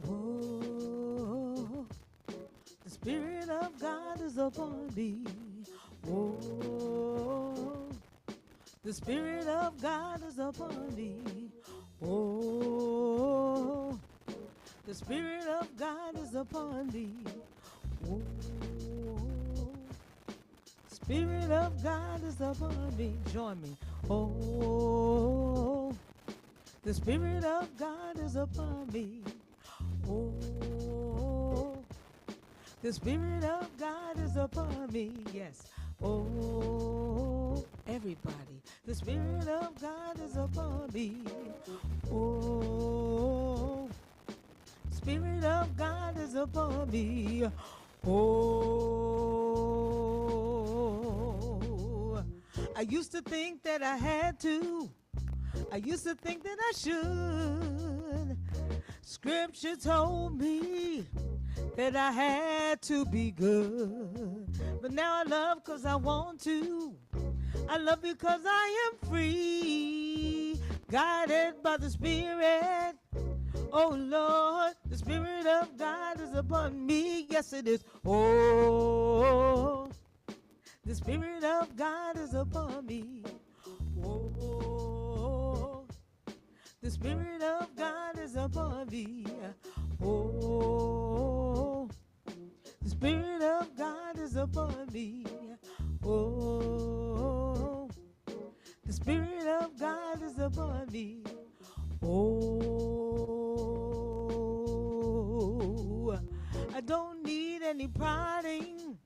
Whoa, the Spirit of God is upon me. Whoa, the Spirit of God is upon me. Oh, the Spirit of God is upon me. Oh, Spirit of God is upon me. Join me. Oh, the Spirit of God is upon me. Oh, the Spirit of God is upon me. Yes. Oh, everybody. The Spirit of God is upon me. Oh, Spirit of God is upon me. Oh, I used to think that I had to. I used to think that I should. Scripture told me that I had to be good. But now I love because I want to. I love because I am free, guided by the Spirit. Oh Lord, the Spirit of God is upon me. Yes, it is. Oh, the Spirit of God is upon me. Oh, the Spirit of God is upon me. Oh, the Spirit of God is upon me. Oh, the Spirit of God is upon me. Oh, I don't need any prodding.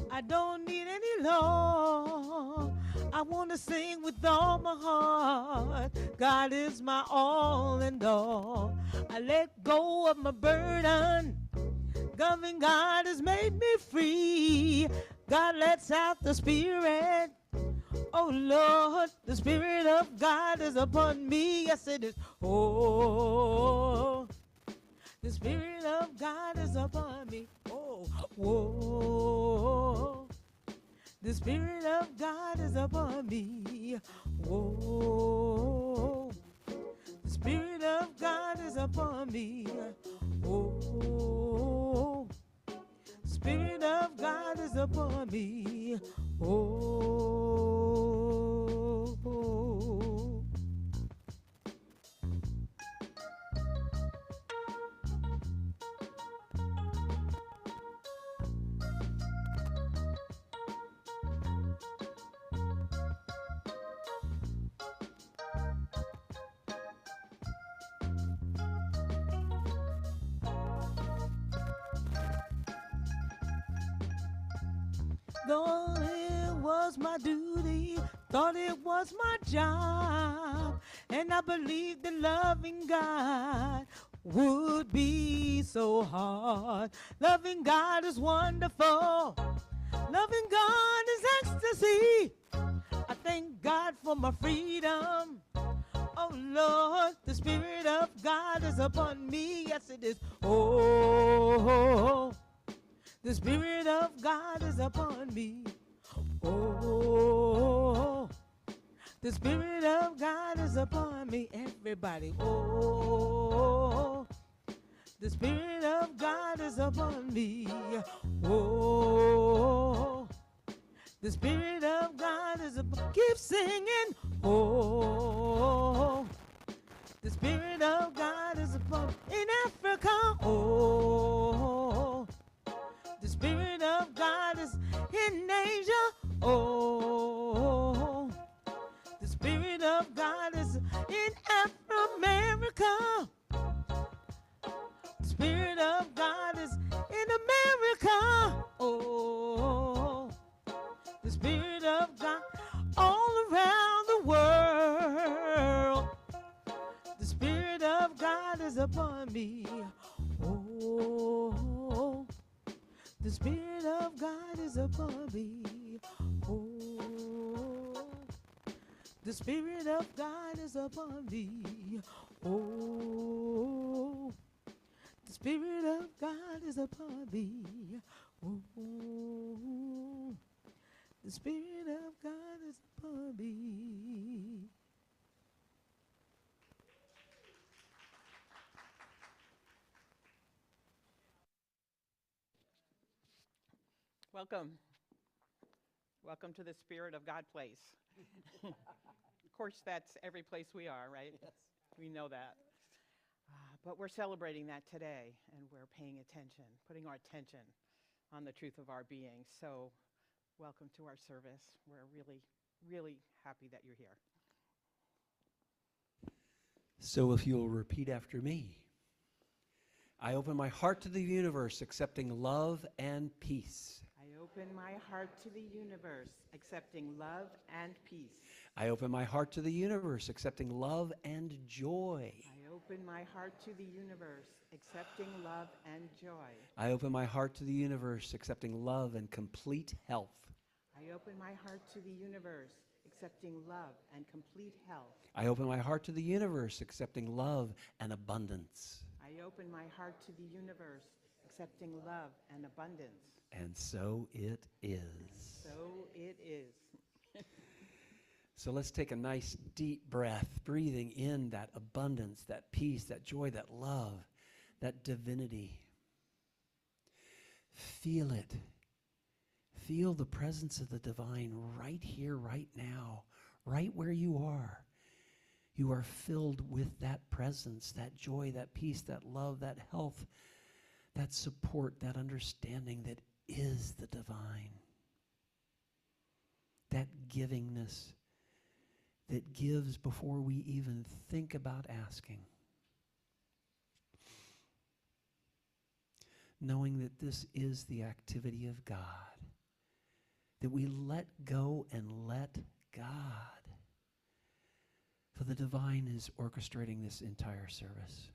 I don't need any law. I want to sing with all my heart. God is my all and all. I let go of my burden. Loving God has made me free. God lets out the Spirit. Oh Lord, the Spirit of God is upon me. Yes, it is. Oh, the Spirit of God is upon me. Oh, whoa. The Spirit of God is upon me. Whoa. The Spirit of God is upon me. Oh, Spirit of God is upon me. Oh, thought it was my duty, thought it was my job, and I believed that loving God would be so hard. Loving God is wonderful. Loving God is ecstasy. I thank God for my freedom. Oh Lord, the Spirit of God is upon me. Yes, it is. Oh, the Spirit of God is upon me. Oh, the Spirit of God is upon me. Everybody. Oh, the Spirit of God is upon me. Oh, the Spirit of God is upon. Keep singing. Oh, the Spirit of God is upon. In Africa. Oh, the Spirit of God is in Asia. Oh, the Spirit of God is in America. The Spirit of God is in America. Oh, the Spirit of God all around the world. The Spirit of God is upon me. Oh, the Spirit of God is upon me. Oh, the Spirit of God is upon me. Oh, the Spirit of God is upon me. Ooh, the Spirit of God is upon me. Welcome. Welcome to the Spirit of God place. Of course, that's every place we are, right? Yes. We know that. But we're celebrating that today, and we're paying attention, putting our attention on the truth of our being. So welcome to our service. We're really, really happy that you're here. So if you'll repeat after me. I open my heart to the universe, accepting love and peace. I open my heart to the universe, accepting love and peace. I open my heart to the universe, accepting love and joy. I open my heart to the universe, accepting love and joy. I open my heart to the universe, accepting love and complete health. I open my heart to the universe, accepting love and complete health. I open my heart to the universe, accepting love and abundance. I open my heart to the universe, accepting love and abundance. And so it is. So it is. So let's take a nice deep breath, breathing in that abundance, that peace, that joy, that love, that divinity. Feel it. Feel the presence of the divine right here, right now, right where you are. You are filled with that presence, that joy, that peace, that love, that health, that support, that understanding that is the divine. That givingness that gives before we even think about asking. Knowing that this is the activity of God. That we let go and let God. For the divine is orchestrating this entire service.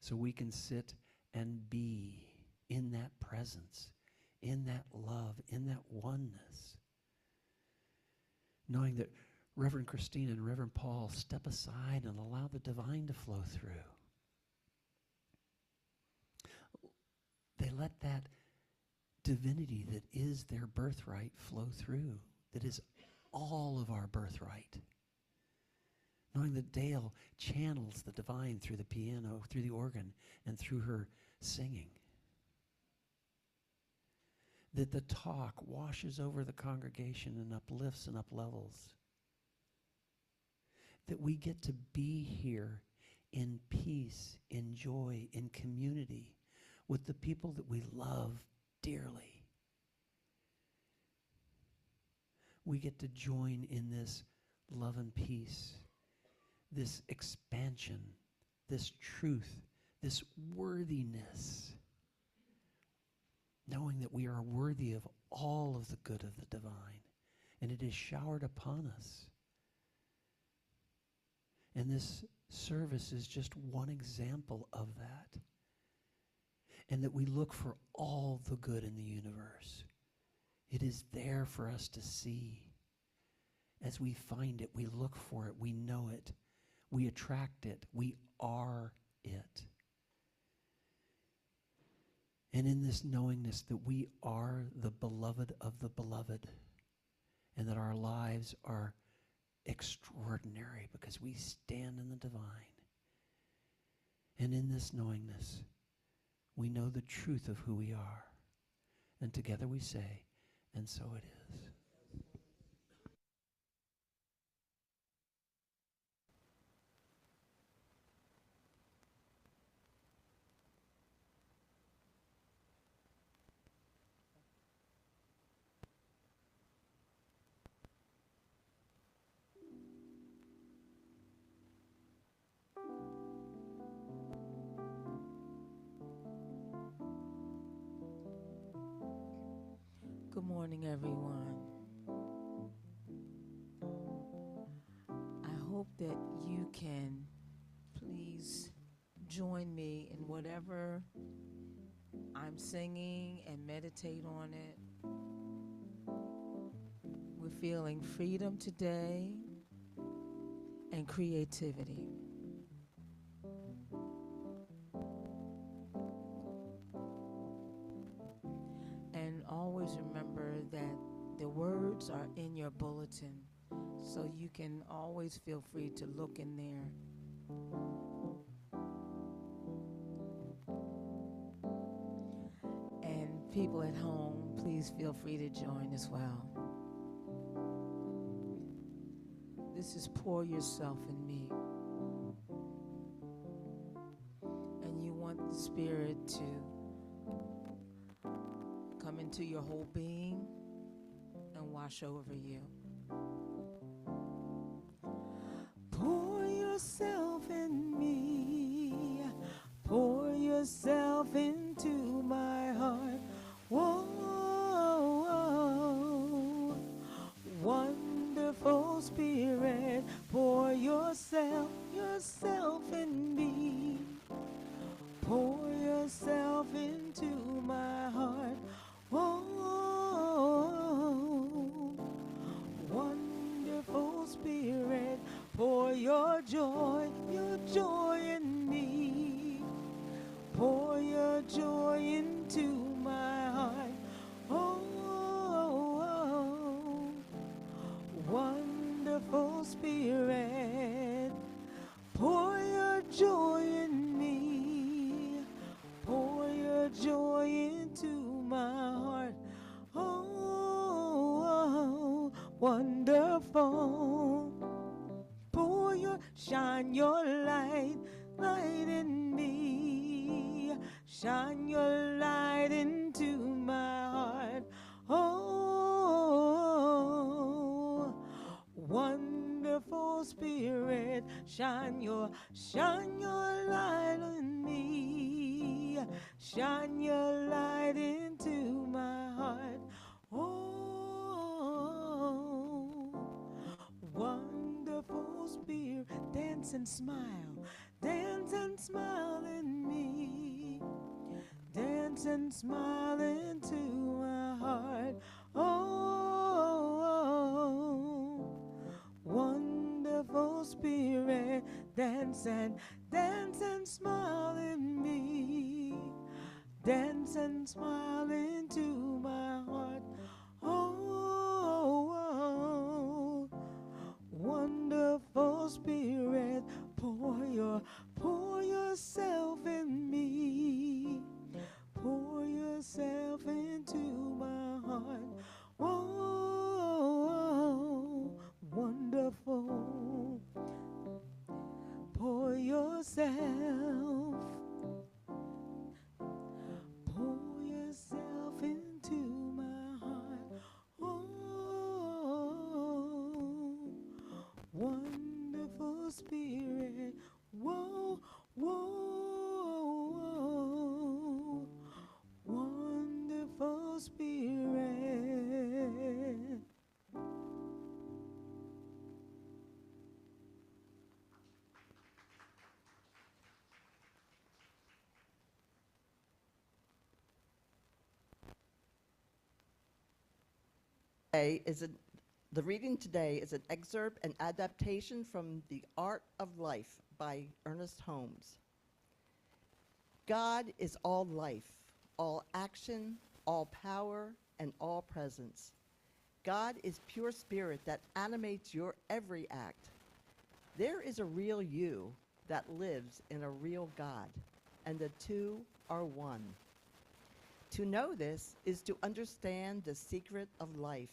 So we can sit and be in that presence, in that love, in that oneness. Knowing that Reverend Christina and Reverend Paul step aside and allow the divine to flow through. They let that divinity that is their birthright flow through, that is all of our birthright. Knowing that Daille channels the divine through the piano, through the organ, and through her singing. That the talk washes over the congregation and uplifts and uplevels. That we get to be here in peace, in joy, in community with the people that we love dearly. We get to join in this love and peace, this expansion, this truth, this worthiness, knowing that we are worthy of all of the good of the divine, and it is showered upon us. And this service is just one example of that. And that we look for all the good in the universe. It is there for us to see. As we find it, we look for it, we know it, we attract it, we are it. And in this knowingness that we are the beloved of the beloved, and that our lives are extraordinary because we stand in the divine. And in this knowingness, we know the truth of who we are. And together we say, and so it is. Good morning, everyone. I hope that you can please join me in whatever I'm singing and meditate on it. We're feeling freedom today and creativity. numbers are in your bulletin, so you can always feel free to look in there. And people at home, please feel free to join as well. This is Pour Yourself in Me. And you want the Spirit to come into your whole being and wash over you. Pour yourself in me. Pour yourself into my heart. Whoa, whoa, wonderful Spirit, pour yourself in me. Pour yourself into my heart. Whoa, wonderful Spirit, pour your joy in me. Pour your joy into my heart. Oh, wonderful Spirit, pour your joy in me. Pour your joy into my heart. Oh, wonderful. Shine your light in me. Shine your light into my heart. Oh, wonderful Spirit, shine your light in me. Shine your light into my heart. Oh, wonderful Spirit, dance and smile in me. Dance and smile into my heart. Oh, wonderful Spirit, dance and smile in me. Dance and smile into my heart. Oh, wonderful Spirit, pour yourself in me. Pour yourself into my heart. Oh, wonderful. Pour yourself. Pour yourself into my heart. Oh, wonderful Spirit. Whoa, whoa, wonderful Spirit. The reading today is an excerpt and adaptation from The Art of Life by Ernest Holmes. God is all life, all action, all power, and all presence. God is pure spirit that animates your every act. There is a real you that lives in a real God, and the two are one. To know this is to understand the secret of life,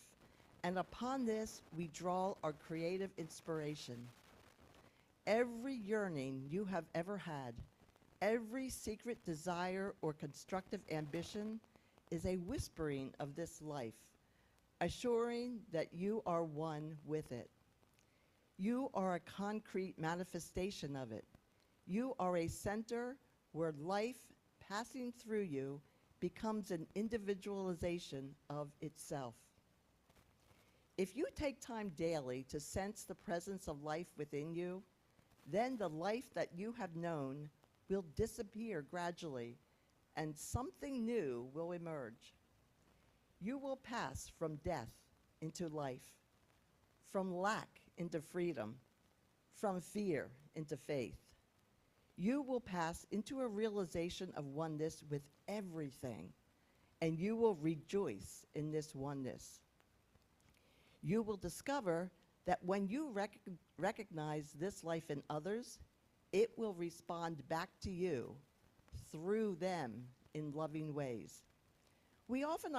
and upon this we draw our creative inspiration. Every yearning you have ever had, every secret desire or constructive ambition is a whispering of this life, assuring that you are one with it. You are a concrete manifestation of it. You are a center where life passing through you becomes an individualization of itself. If you take time daily to sense the presence of life within you, then the life that you have known will disappear gradually, and something new will emerge. You will pass from death into life, from lack into freedom, from fear into faith. You will pass into a realization of oneness with everything, and you will rejoice in this oneness. You will discover that when you recognize this life in others, it will respond back to you through them in loving ways. We often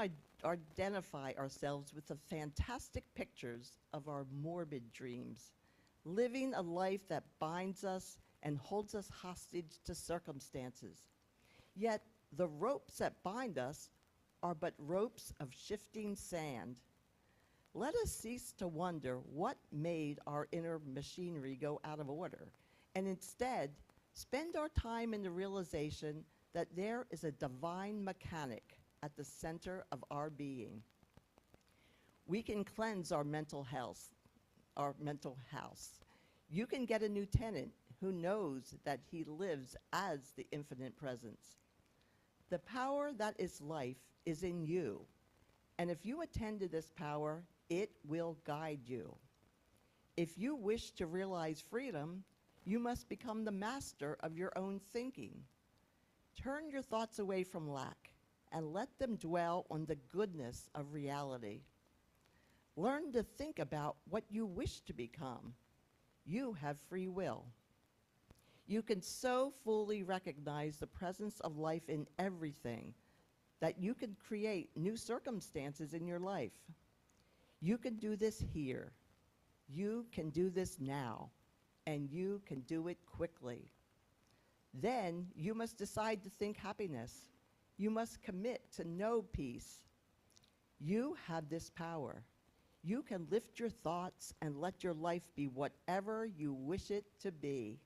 identify ourselves with the fantastic pictures of our morbid dreams, living a life that binds us and holds us hostage to circumstances. Yet the ropes that bind us are but ropes of shifting sand. Let us cease to wonder what made our inner machinery go out of order, and instead spend our time in the realization that there is a divine mechanic at the center of our being. We can cleanse our mental house. You can get a new tenant who knows that he lives as the infinite presence. The power that is life is in you, and if you attend to this power, it will guide you. If you wish to realize freedom, you must become the master of your own thinking. Turn your thoughts away from lack and let them dwell on the goodness of reality. Learn to think about what you wish to become. You have free will. You can so fully recognize the presence of life in everything that you can create new circumstances in your life. You can do this here. You can do this now, and you can do it quickly. Then you must decide to think happiness. You must commit to know peace. You have this power. You can lift your thoughts and let your life be whatever you wish it to be.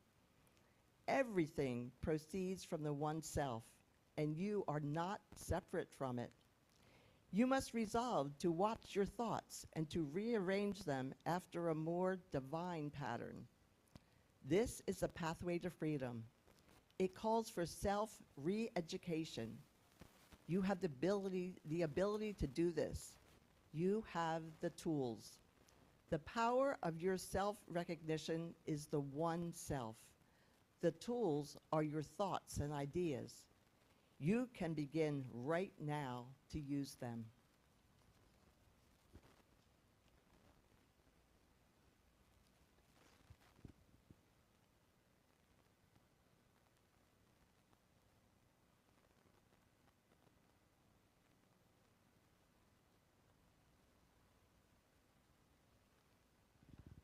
Everything proceeds from the one self, and you are not separate from it. You must resolve to watch your thoughts and to rearrange them after a more divine pattern. This is the pathway to freedom. It calls for self-re-education. You have the ability to do this. You have the tools. The power of your self-recognition is the one self. The tools are your thoughts and ideas. You can begin right now to use them.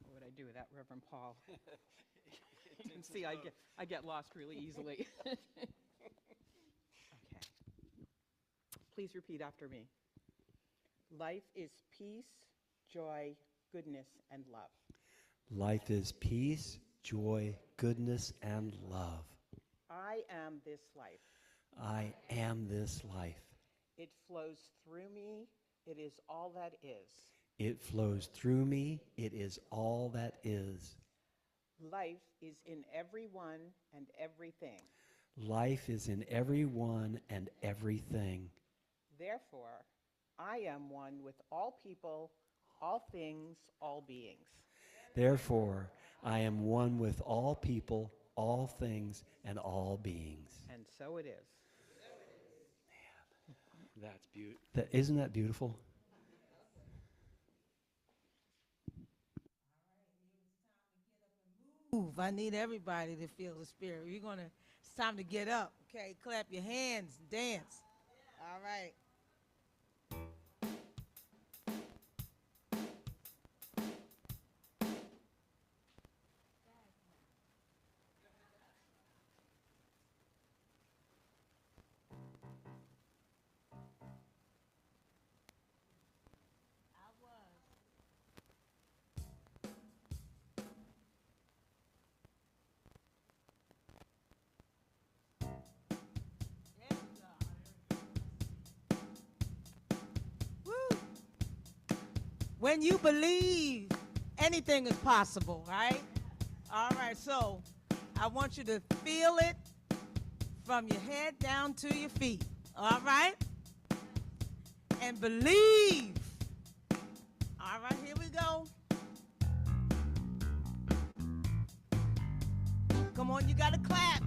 What would I do without Reverend Paul? You can see I get lost really easily. Okay. Please repeat after me. Life is peace, joy, goodness, and love. Life is peace, joy, goodness, and love. I am this life. I am this life. It flows through me. It is all that is. It flows through me. It is all that is. Life is in everyone and everything. Life is in everyone and everything. Therefore, I am one with all people, all things, all beings. Therefore, I am one with all people, all things, and all beings. And so it is. Man, that's beautiful. Isn't that beautiful? Move. I need everybody to feel the spirit. It's time to get up. Okay, clap your hands, dance. All right. When you believe, anything is possible, right? All right, so I want you to feel it from your head down to your feet, all right? And believe. All right, here we go. Come on, you got to clap.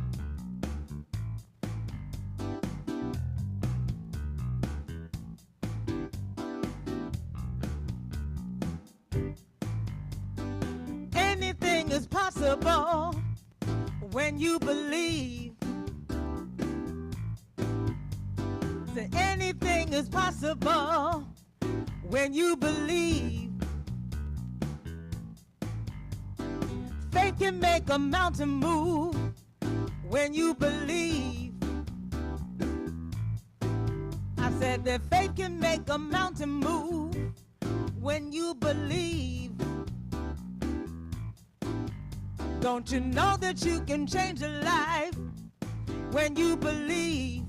is possible when you believe. Say anything is possible when you believe. Faith can make a mountain move when you believe. I said that faith can make a mountain move when you believe. Don't you know that you can change a life when you believe?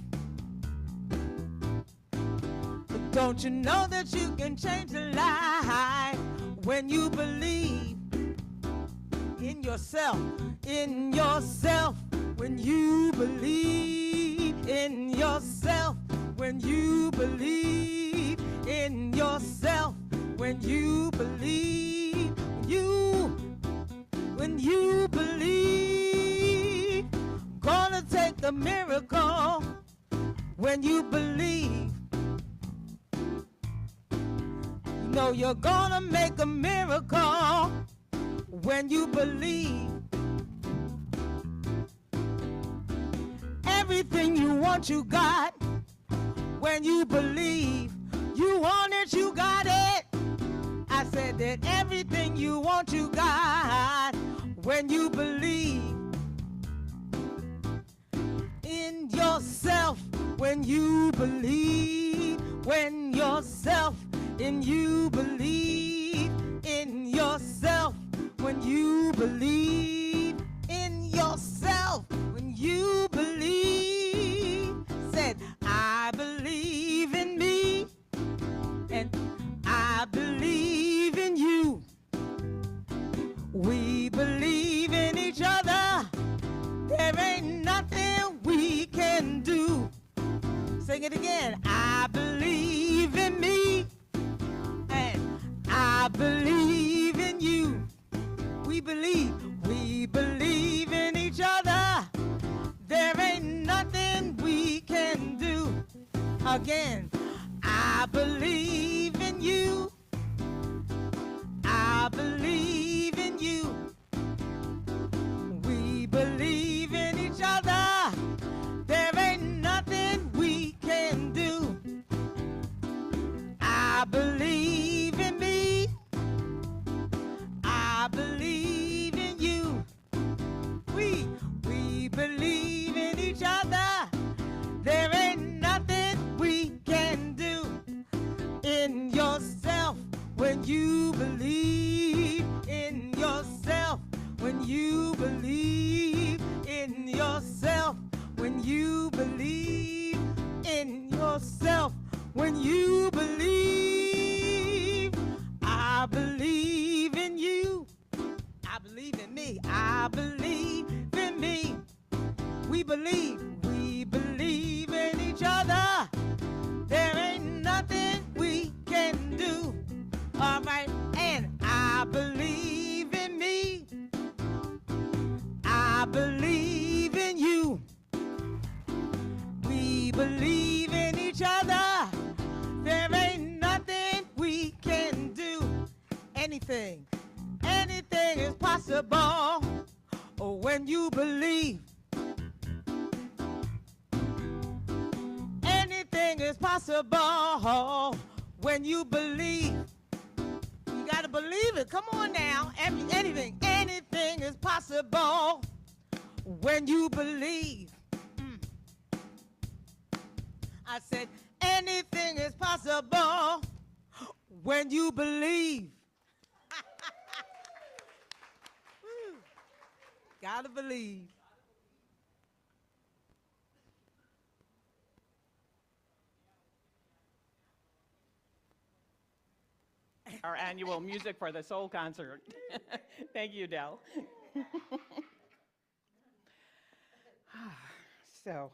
Don't you know that you can change a life when you believe in yourself, when you believe in yourself, when you believe in yourself, when you believe, when you believe, gonna take the miracle when you believe. You know you're gonna make a miracle when you believe. Everything you want, you got when you believe. You want it, you got it. I said that everything you want, you got when you believe in yourself, when you believe, when yourself, and you believe in yourself, when you believe in yourself, when you believe, said, I believe in me, and I believe in you. We believe in each other. There ain't nothing we can do. Sing it again. I believe in me, and I believe in you. We believe in each other. There ain't nothing we can do. Again, I believe in you. I believe in you. We believe in each other. There ain't nothing we can do. I believe in me. I believe in you. We believe in each other. There ain't nothing we can do. In yourself, when you believe in yourself, when you believe in yourself, when you believe in yourself, when you believe, I believe in you. I believe in me. I believe in me. We believe in each other. There ain't nothing we can do. All right, and I believe in me. I believe in you. We believe in each other. There ain't nothing we can do. Anything is possible when you believe. Anything is possible when you believe. You gotta believe it. Come on now. Anything is possible when you believe. I said anything is possible when you believe. Gotta believe. Our annual Music for the Soul concert. Thank you, Daille. So,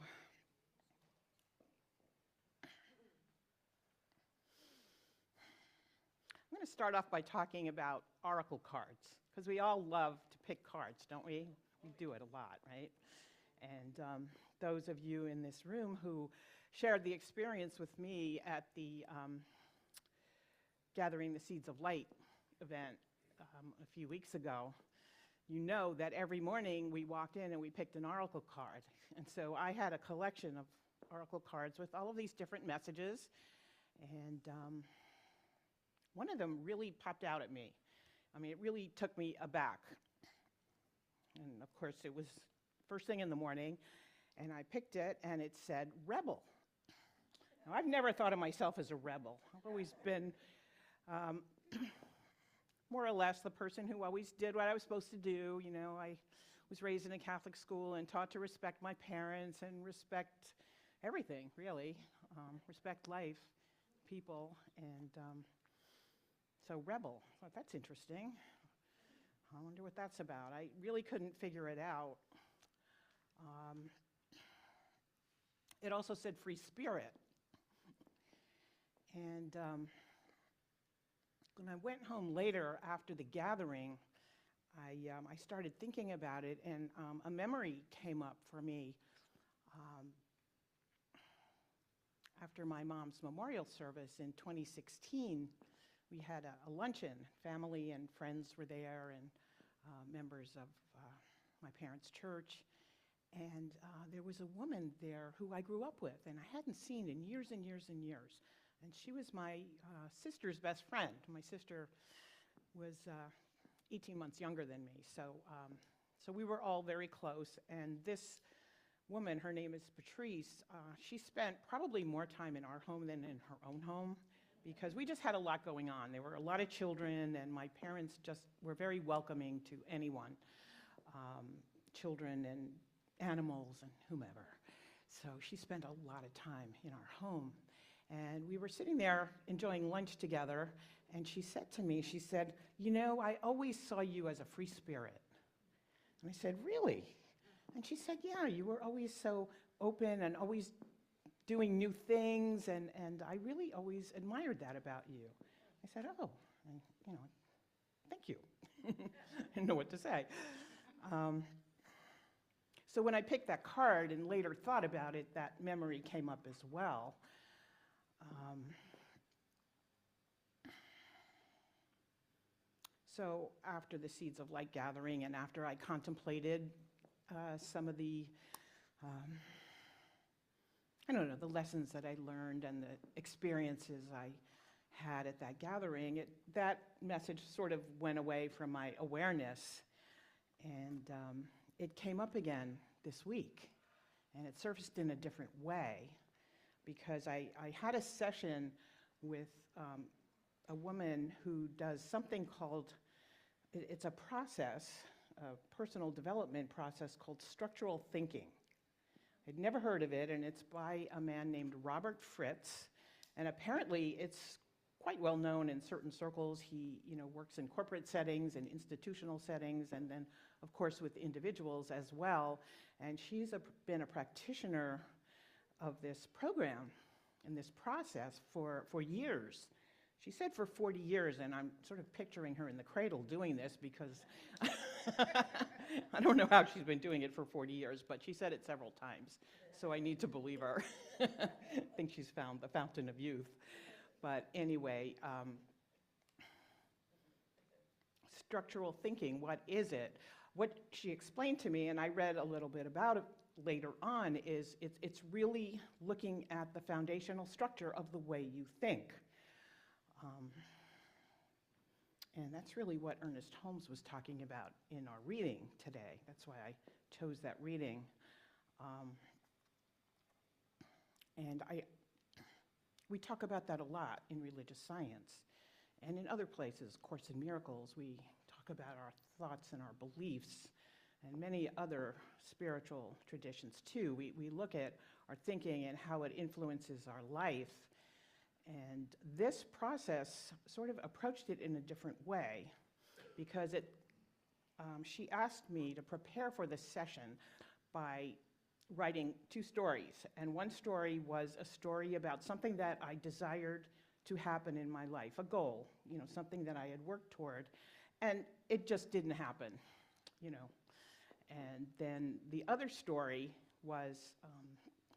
I'm going to start off by talking about oracle cards, because we all love to pick cards, don't we? We do it a lot, right? And those of you in this room who shared the experience with me at the Gathering the Seeds of Light event a few weeks ago you know that every morning we walked in and we picked an oracle card. And so I had a collection of oracle cards with all of these different messages. And one of them really popped out at me. I mean, it really took me aback. And of course, it was first thing in the morning, and I picked it, and it said, rebel. Now, I've never thought of myself as a rebel. I've always been more or less the person who always did what I was supposed to do. You know, I was raised in a Catholic school and taught to respect my parents and respect everything, really. Respect life, people, and so rebel. I thought, that's interesting. I wonder what that's about. I really couldn't figure it out. It also said free spirit. And when I went home later after the gathering, I started thinking about it, and a memory came up for me. After my mom's memorial service in 2016, we had a luncheon. Family and friends were there, and members of my parents' church. And there was a woman there who I grew up with, and I hadn't seen in years and years and years. And she was my sister's best friend. My sister was 18 months younger than me, so we were all very close. And this woman, her name is Patrice, she spent probably more time in our home than in her own home, because we just had a lot going on. There were a lot of children, and my parents just were very welcoming to anyone, children and animals and whomever. So she spent a lot of time in our home. And we were sitting there enjoying lunch together, and she said to me, she said, you know, I always saw you as a free spirit. And I said, really? And she said, yeah, you were always so open and always doing new things, and I really always admired that about you. I said, oh, and, you know, thank you. I didn't know what to say. So when I picked that card and later thought about it, that memory came up as well. So after the Seeds of Light gathering, and after I contemplated some of the, I don't know, the lessons that I learned and the experiences I had at that gathering, that message sort of went away from my awareness, and it came up again this week, and it surfaced in a different way, because I had a session with a woman who does something called, it's a process, a personal development process called structural thinking. I'd never heard of it, and it's by a man named Robert Fritz, and apparently it's quite well known in certain circles. He, you know, works in corporate settings and institutional settings, and then, of course, with individuals as well. And she's been a practitioner of this program and this process for years. She said for 40 years, and I'm sort of picturing her in the cradle doing this, because I don't know how she's been doing it for 40 years, but she said it several times, so I need to believe her. I think she's found the fountain of youth. But anyway, structural thinking, what is it? What she explained to me, and I read a little bit about it later on, is it's really looking at the foundational structure of the way you think. And that's really what Ernest Holmes was talking about in our reading today. That's why I chose that reading. And we talk about that a lot in religious science. And in other places, Course in Miracles, we talk about our thoughts and our beliefs, and many other spiritual traditions too. We look at our thinking and how it influences our life. And this process sort of approached it in a different way, because she asked me to prepare for this session by writing 2 stories. And one story was a story about something that I desired to happen in my life, a goal, you know, something that I had worked toward, and it just didn't happen, you know. And then the other story was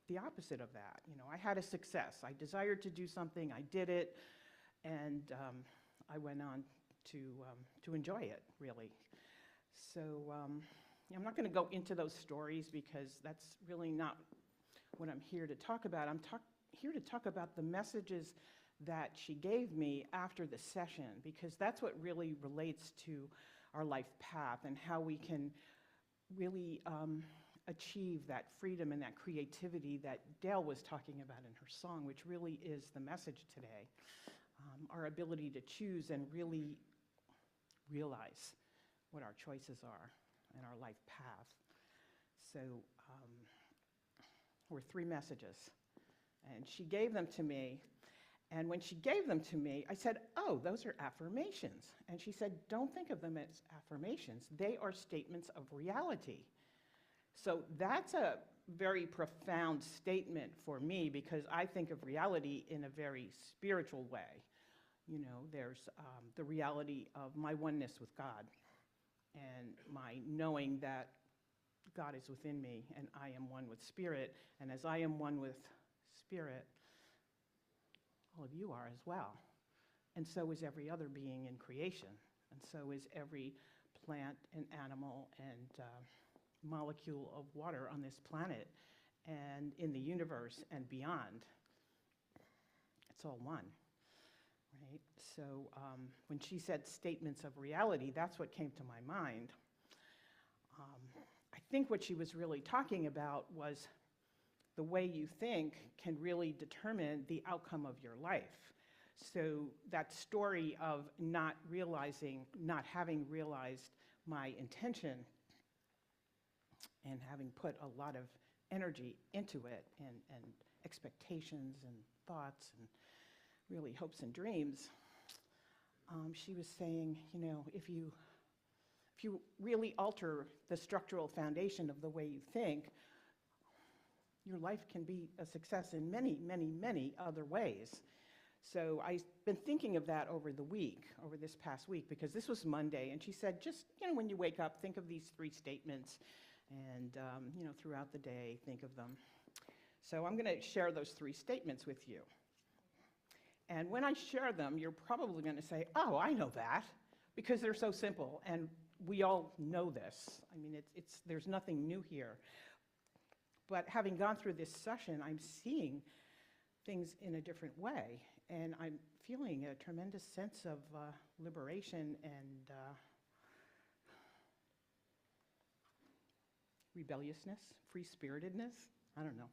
the opposite of that. You know, I had a success. I desired to do something, I did it, and I went on to enjoy it, really. So I'm not going to go into those stories because that's really not what I'm here to talk about. I'm here to talk about the messages that she gave me after the session, because that's what really relates to our life path and how we can really achieve that freedom and that creativity that Daille was talking about in her song, which really is the message today. Our ability to choose and really realize what our choices are and our life path. So were 3 messages, and she gave them to me. And when she gave them to me, I said, oh, those are affirmations. And she said, don't think of them as affirmations. They are statements of reality. So that's a very profound statement for me, because I think of reality in a very spiritual way. You know, there's the reality of my oneness with God and my knowing that God is within me and I am one with Spirit. And as I am one with Spirit, all of you are as well. And so is every other being in creation. And so is every plant and animal and molecule of water on this planet and in the universe and beyond. It's all one, right? So when she said statements of reality, that's what came to my mind. I think what she was really talking about was the way you think can really determine the outcome of your life. So that story of not having realized my intention and having put a lot of energy into it and expectations and thoughts and really hopes and dreams, she was saying, you know, if you really alter the structural foundation of the way you think, your life can be a success in many, many, many other ways. So I've been thinking of that over this past week, because this was Monday, and she said, just, you know, when you wake up, think of these 3 statements, and, you know, throughout the day, think of them. So I'm going to share those 3 statements with you. And when I share them, you're probably going to say, oh, I know that, because they're so simple, and we all know this. I mean, there's nothing new here. But having gone through this session, I'm seeing things in a different way, and I'm feeling a tremendous sense of liberation and rebelliousness, free-spiritedness. I don't know.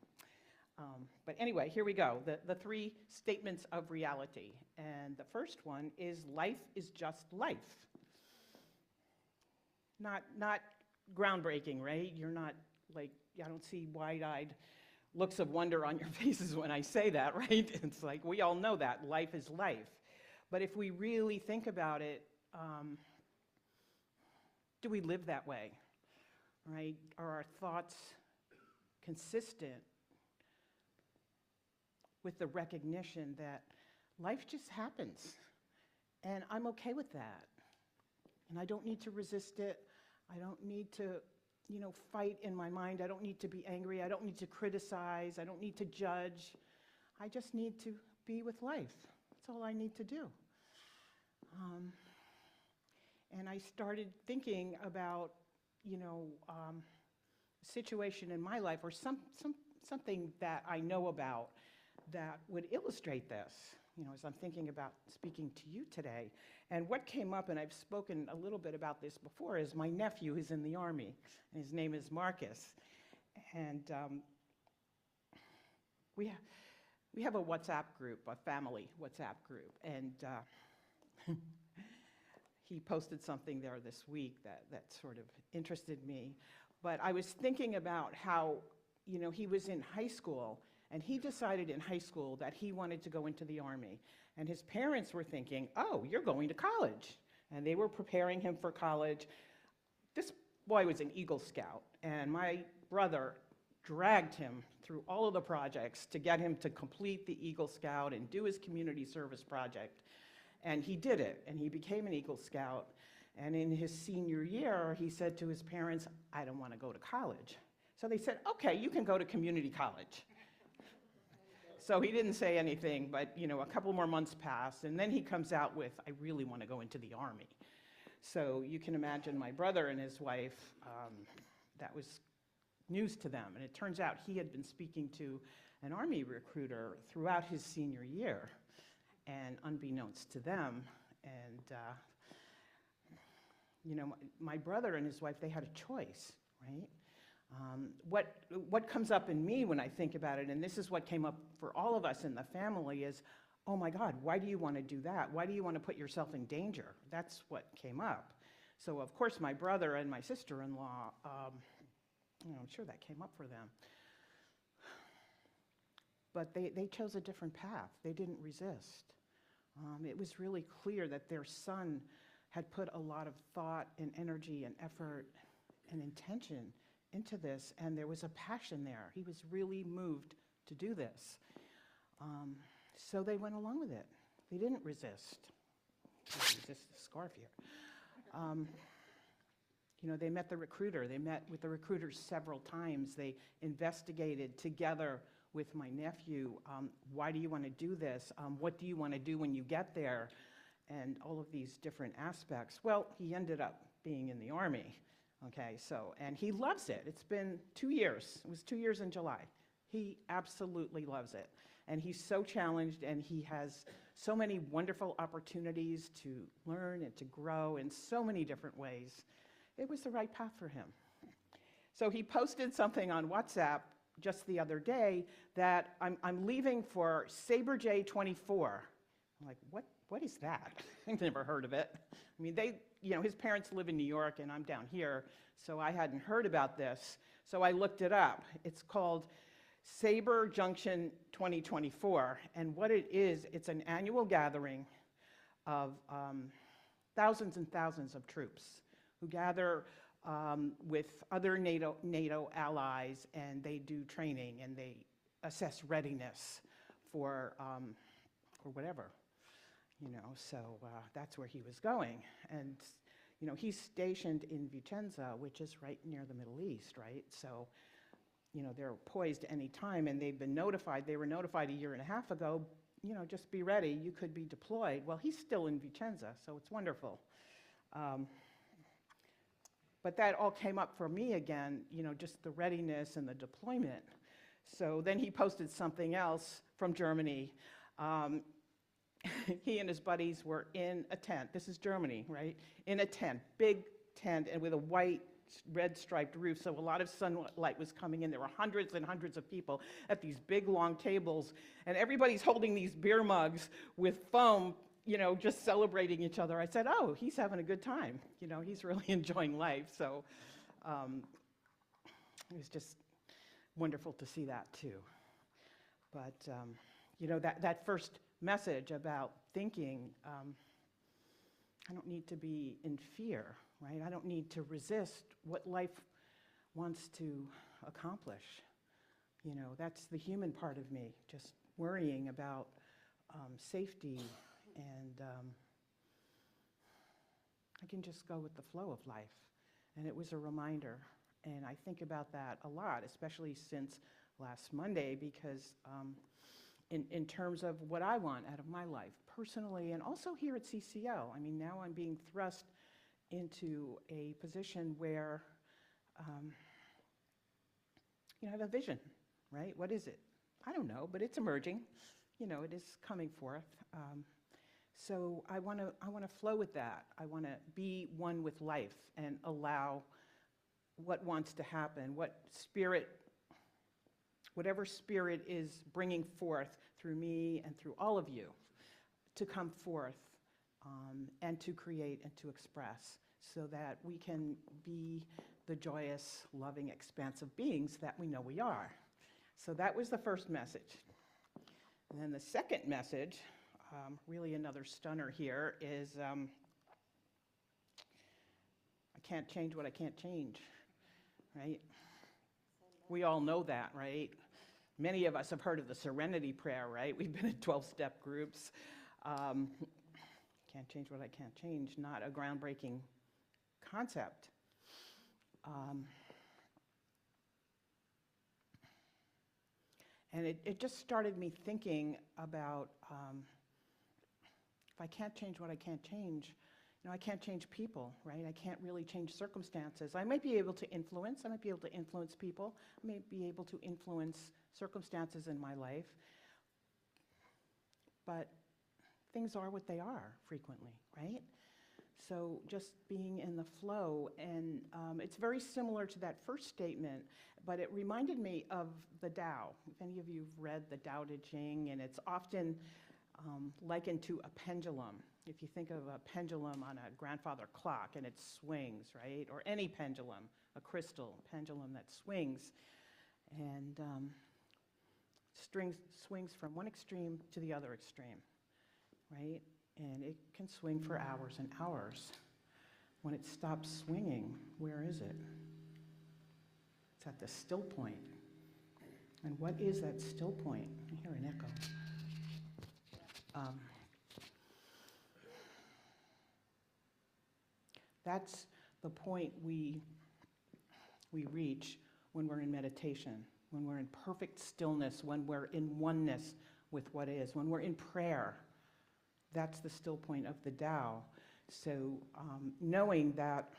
But anyway, here we go. The 3 statements of reality. And the first one is life is just life. Not groundbreaking, right? You're not like, I don't see wide-eyed looks of wonder on your faces when I say that, right? It's like, we all know that. Life is life. But if we really think about it, do we live that way, right? Are our thoughts consistent with the recognition that life just happens, and I'm okay with that, and I don't need to resist it. I don't need to, you know, fight in my mind. I don't need to be angry. I don't need to criticize. I don't need to judge. I just need to be with life. That's all I need to do. And I started thinking about, you know, a situation in my life or something that I know about that would illustrate this, you know, as I'm thinking about speaking to you today. And what came up, and I've spoken a little bit about this before, is my nephew who's in the Army, and his name is Marcus. And we have a WhatsApp group, a family WhatsApp group, and he posted something there this week that sort of interested me. But I was thinking about how, you know, he was in high school, and he decided in high school that he wanted to go into the Army. And his parents were thinking, oh, you're going to college. And they were preparing him for college. This boy was an Eagle Scout, and my brother dragged him through all of the projects to get him to complete the Eagle Scout and do his community service project. And he did it, and he became an Eagle Scout. And in his senior year, he said to his parents, I don't want to go to college. So they said, okay, you can go to community college. So he didn't say anything, but, you know, a couple more months passed, and then he comes out with, I really want to go into the Army. So you can imagine my brother and his wife, that was news to them. And it turns out he had been speaking to an Army recruiter throughout his senior year, and unbeknownst to them. And, my brother and his wife, they had a choice, right? What comes up in me when I think about it, and this is what came up for all of us in the family, is, oh my God, why do you want to do that? Why do you want to put yourself in danger? That's what came up. So of course my brother and my sister-in-law, I'm sure that came up for them. But they chose a different path. They didn't resist. It was really clear that their son had put a lot of thought and energy and effort and intention into this, and there was a passion there. He was really moved to do this. So they went along with it. They didn't resist. Resist the scarf here. They met the recruiter. They met with the recruiter several times. They investigated together with my nephew, why do you want to do this? What do you want to do when you get there? And all of these different aspects. Well, he ended up being in the Army, okay, and he loves it. It's been 2 years. It was 2 years in July. He absolutely loves it. And he's so challenged, and he has so many wonderful opportunities to learn and to grow in so many different ways. It was the right path for him. So he posted something on WhatsApp just the other day that I'm leaving for Sabre J 24. I'm like, what is that? I've never heard of it. I mean, his parents live in New York and I'm down here, so I hadn't heard about this. So I looked it up. It's called Sabre Junction 2024, and what it is, it's an annual gathering of thousands and thousands of troops who gather with other NATO allies, and they do training and they assess readiness for whatever, so that's where he was going. And he's stationed in Vicenza, which is right near the Middle East, right? So they're poised any time, and they've been notified. They were notified a year and a half ago, just be ready, you could be deployed. Well, he's still in Vicenza, so it's wonderful. But that all came up for me again, just the readiness and the deployment. So then he posted something else from Germany. He and his buddies were in a tent. This is Germany, right? In a tent, big tent, and with a white, red striped roof, so a lot of sunlight was coming in. There were hundreds and hundreds of people at these big, long tables, and everybody's holding these beer mugs with foam, just celebrating each other. I said, oh, he's having a good time. He's really enjoying life. So it was just wonderful to see that too. But, that first message about thinking, I don't need to be in fear, right? I don't need to resist what life wants to accomplish. That's the human part of me, just worrying about safety, and I can just go with the flow of life. And it was a reminder, and I think about that a lot, especially since last Monday, because in terms of what I want out of my life, personally, and also here at CCO. I mean, now I'm being thrust into a position where I have a vision, right? What is it? I don't know, but it's emerging. It is coming forth. So I want to flow with that. I want to be one with life and allow what wants to happen, whatever spirit is bringing forth through me and through all of you to come forth and to create and to express, so that we can be the joyous, loving, expansive beings that we know we are. So that was the first message. And then the second message, really another stunner here, is I can't change what I can't change, right? We all know that, right? Many of us have heard of the Serenity Prayer, right? We've been in 12-step groups. Can't change what I can't change, not a groundbreaking concept. And it just started me thinking about if I can't change what I can't change, I can't change people, right? I can't really change circumstances. I might be able to influence. I might be able to influence people. I may be able to influence circumstances in my life. But things are what they are frequently, right? So just being in the flow, and it's very similar to that first statement, but it reminded me of the Tao. If any of you have read the Tao Te Ching, and it's often likened to a pendulum. If you think of a pendulum on a grandfather clock and it swings, right? Or any pendulum, a crystal pendulum that swings, and swings from one extreme to the other extreme, right? And it can swing for hours and hours. When it stops swinging, where is it? It's at the still point. And what is that still point? I hear an echo. That's the point we reach when we're in meditation, when we're in perfect stillness, when we're in oneness with what is, when we're in prayer. That's the still point of the Tao. So knowing that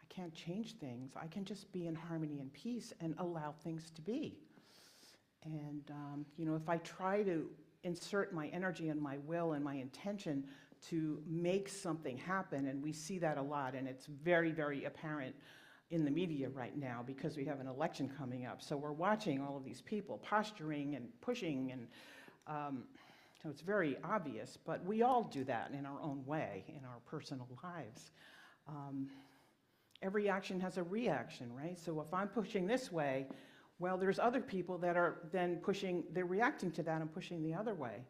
I can't change things, I can just be in harmony and peace and allow things to be. And if I try to insert my energy and my will and my intention to make something happen, and we see that a lot, and it's very, very apparent in the media right now because we have an election coming up. So we're watching all of these people posturing and pushing, and so it's very obvious, but we all do that in our own way in our personal lives. Every action has a reaction, right? So if I'm pushing this way, well, there's other people that are then pushing, they're reacting to that and pushing the other way.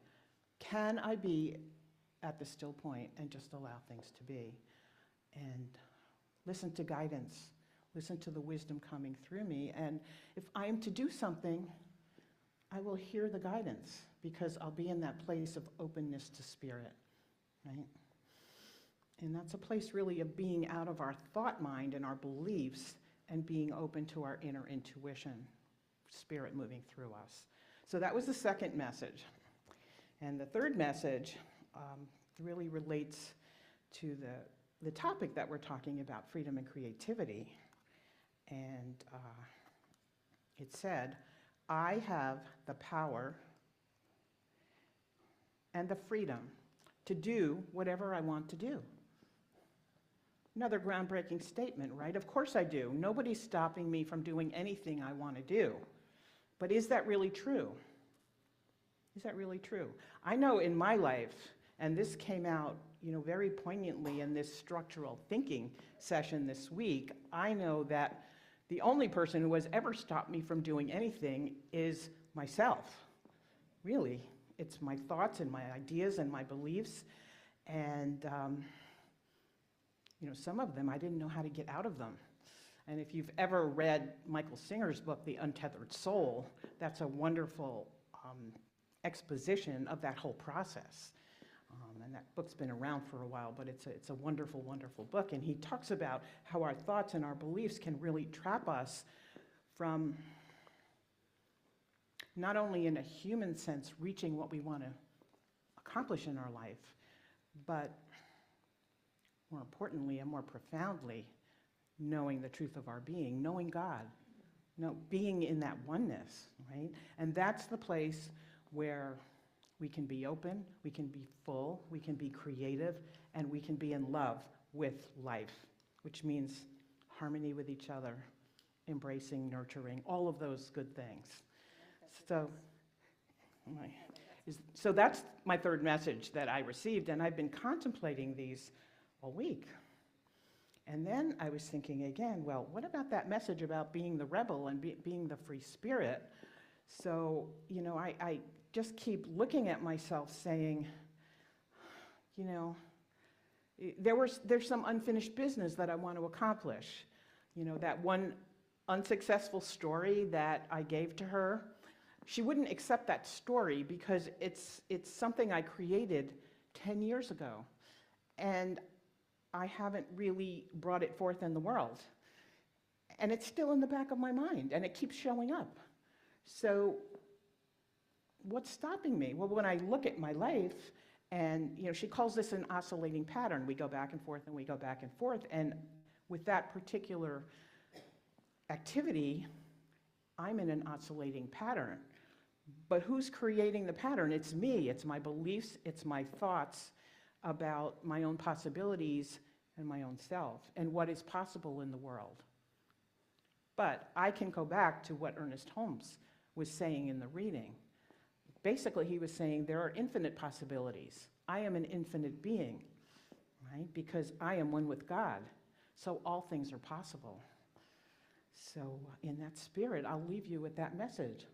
Can I be at the still point and just allow things to be? And listen to guidance, listen to the wisdom coming through me. And if I am to do something, I will hear the guidance because I'll be in that place of openness to spirit, right? And that's a place really of being out of our thought mind and our beliefs and being open to our inner intuition, spirit moving through us. So that was the second message. And the third message really relates to the topic that we're talking about, freedom and creativity. And it said, I have the power and the freedom to do whatever I want to do. Another groundbreaking statement, right? Of course I do. Nobody's stopping me from doing anything I want to do. But is that really true? Is that really true? I know in my life, and this came out, very poignantly in this structural thinking session this week, I know that the only person who has ever stopped me from doing anything is myself. Really, it's my thoughts and my ideas and my beliefs, and some of them I didn't know how to get out of them. And if you've ever read Michael Singer's book, The Untethered Soul, that's a wonderful exposition of that whole process. And that book's been around for a while, but it's a wonderful, wonderful book. And he talks about how our thoughts and our beliefs can really trap us from not only in a human sense reaching what we want to accomplish in our life, but more importantly and more profoundly, knowing the truth of our being, knowing God, being in that oneness, right? And that's the place where we can be open, we can be full, we can be creative, and we can be in love with life, which means harmony with each other, embracing, nurturing, all of those good things. So that's my third message that I received, and I've been contemplating these all week. And then I was thinking again, well, what about that message about being the rebel and being the free spirit? So, I just keep looking at myself saying, there's some unfinished business that I want to accomplish. That one unsuccessful story that I gave to her, she wouldn't accept that story because it's something I created 10 years ago. And I haven't really brought it forth in the world. And it's still in the back of my mind, and it keeps showing up. So what's stopping me? Well, when I look at my life And, she calls this an oscillating pattern. We go back and forth and we go back and forth. And with that particular activity, I'm in an oscillating pattern. But who's creating the pattern? It's me. It's my beliefs. It's my thoughts about my own possibilities and my own self and what is possible in the world. But I can go back to what Ernest Holmes was saying in the reading. Basically, he was saying there are infinite possibilities. I am an infinite being, right? Because I am one with God. So all things are possible. So in that spirit, I'll leave you with that message.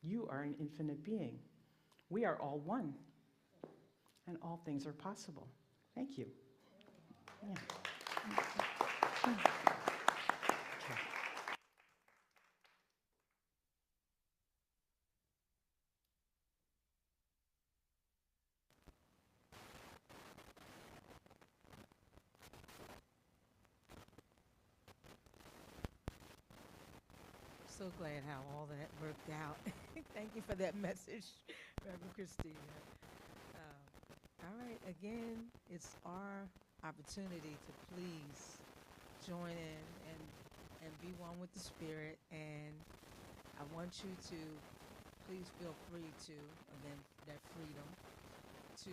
You are an infinite being. We are all one. And all things are possible. Thank you. Yeah. So glad how all that worked out. Thank you for that message, Reverend Christina. All right, again, it's our opportunity to please join in and be one with the Spirit. And I want you to please feel free to, and then that freedom, to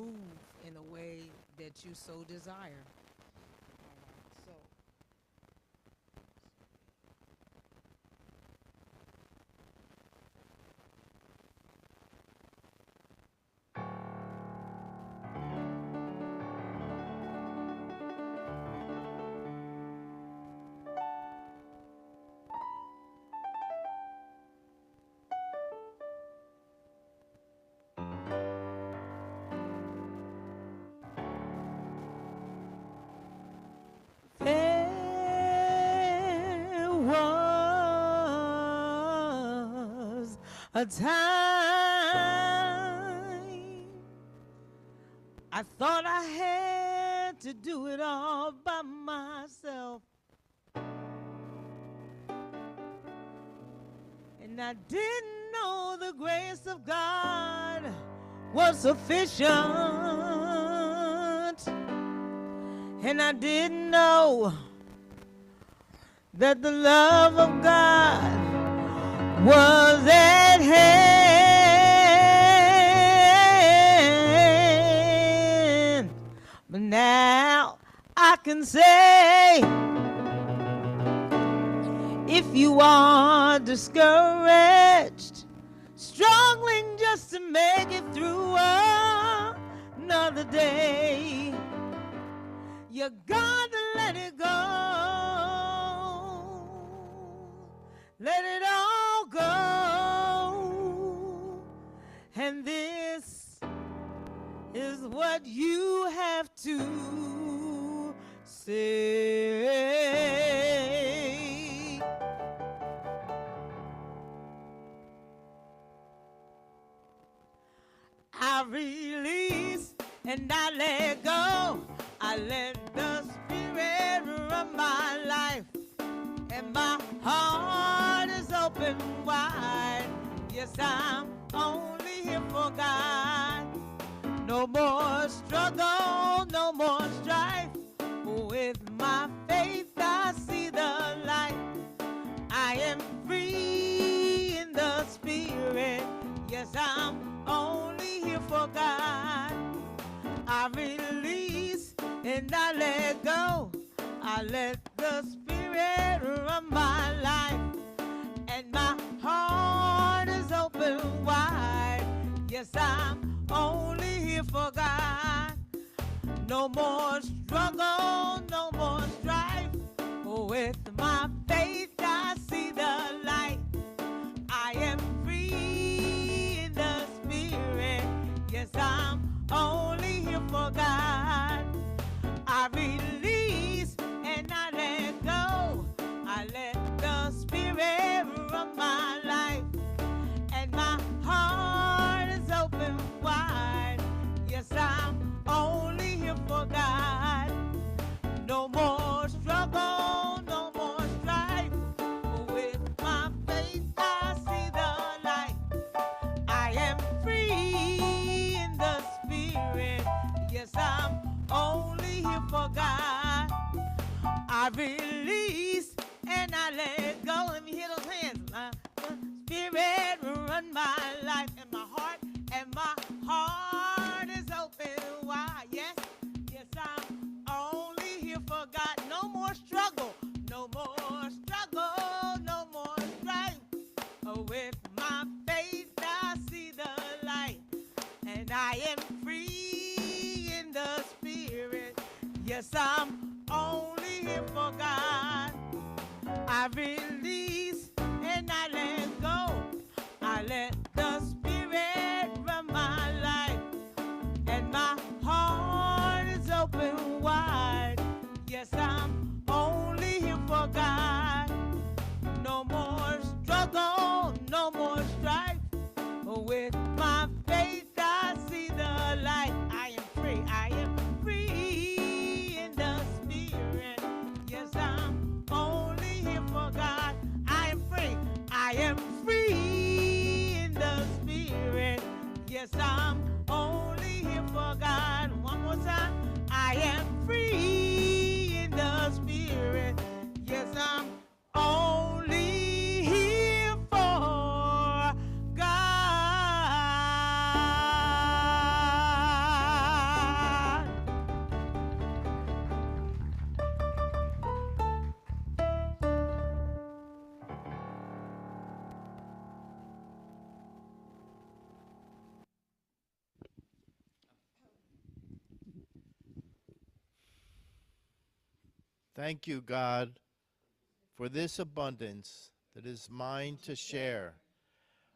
move in a way that you so desire. So. There was a time I thought I had to do it all by myself, and I didn't know the grace of God was sufficient, and I didn't know that the love of God was at hand. But now I can say, if you are discouraged, struggling just to make it through another day, you gotta let it go. Let it all go. And this is what you have to say. I release and I let go. I let the Spirit run my life, and my heart is open wide. Yes, I'm only here for God. No more struggle, no more strife. With my faith I see the light. I am free in the Spirit. Yes, I'm only here for God. I release and I let go. I let the Spirit run my life, and my heart is open wide. Yes, I'm only here for God. No more struggle, no more strife. With my faith I see the light. I am free in the Spirit. Yes, I'm only here for God. I release and I let go. I let the Spirit run my life, and my heart is open wide. Yes, I'm only here for God. No more struggle, no more strife. here for God. I release and I let go. Let me hear those hands. The Spirit run my life and my heart is open wide. Yes, yes, I'm only here for God. No more struggle, no more struggle, no more strife. With my faith I see the light, and I am free in the Spirit. Yes, I'm only here for God. I release and I let go. I let the Spirit run my life, and my heart is open wide. Yes, I'm only here for God. No more struggle, no more strife. With my faith I see the light. I am free in the Spirit. Yes, I'm only here for God. I am free in the Spirit. Yes, I'm only here for God. One more time. I am free in the Spirit. Yes, I'm only here for God. Thank you, God, for this abundance that is mine to share.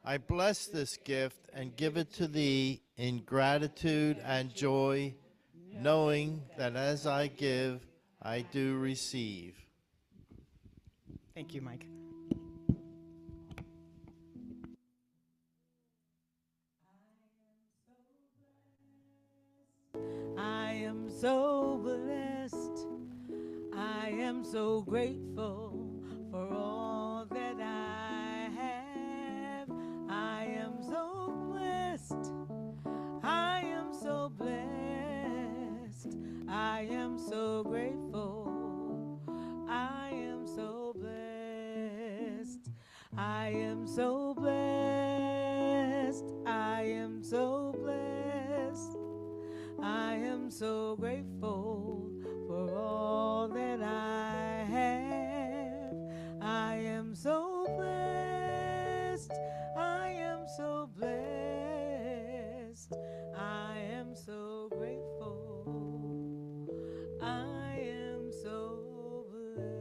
I bless this gift and give it to thee in gratitude and joy, knowing that as I give, I do receive. Thank you, Mike. I am so blessed. I am so grateful for all that I have. I am so blessed. I am so blessed. I am so grateful. I am so blessed. I am so blessed. I am so blessed. I am so grateful for all that I have. I am so blessed. I am so blessed. I am so grateful. I am so blessed.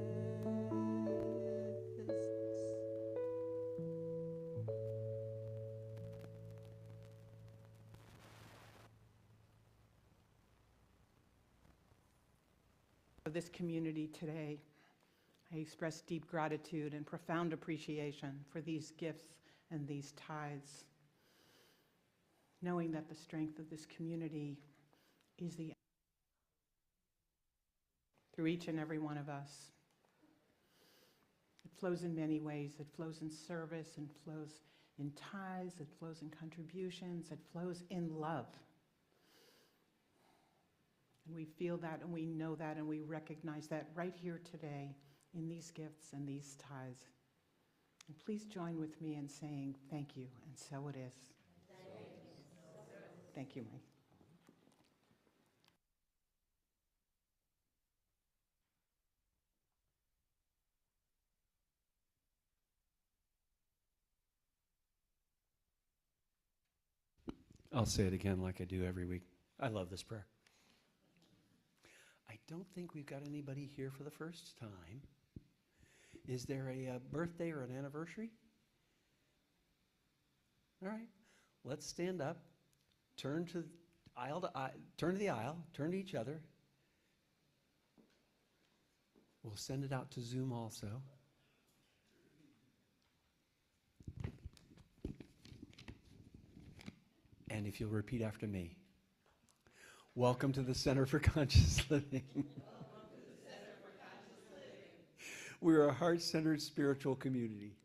Of this community today, I express deep gratitude and profound appreciation for these gifts and these tithes, knowing that the strength of this community is through each and every one of us. It flows in many ways. It flows in service, and flows in tithes, it flows in contributions, it flows in love. And we feel that, and we know that, and we recognize that right here today in these gifts and these tithes. And please join with me in saying thank you, and so it is. Thank you, Mike. I'll say it again like I do every week. I love this prayer. I don't think we've got anybody here for the first time. Is there a birthday or an anniversary? All right, let's stand up, turn to the aisle, turn to each other. We'll send it out to Zoom also. And if you'll repeat after me. Welcome to the Center for Conscious Living. We're a heart-centered spiritual community.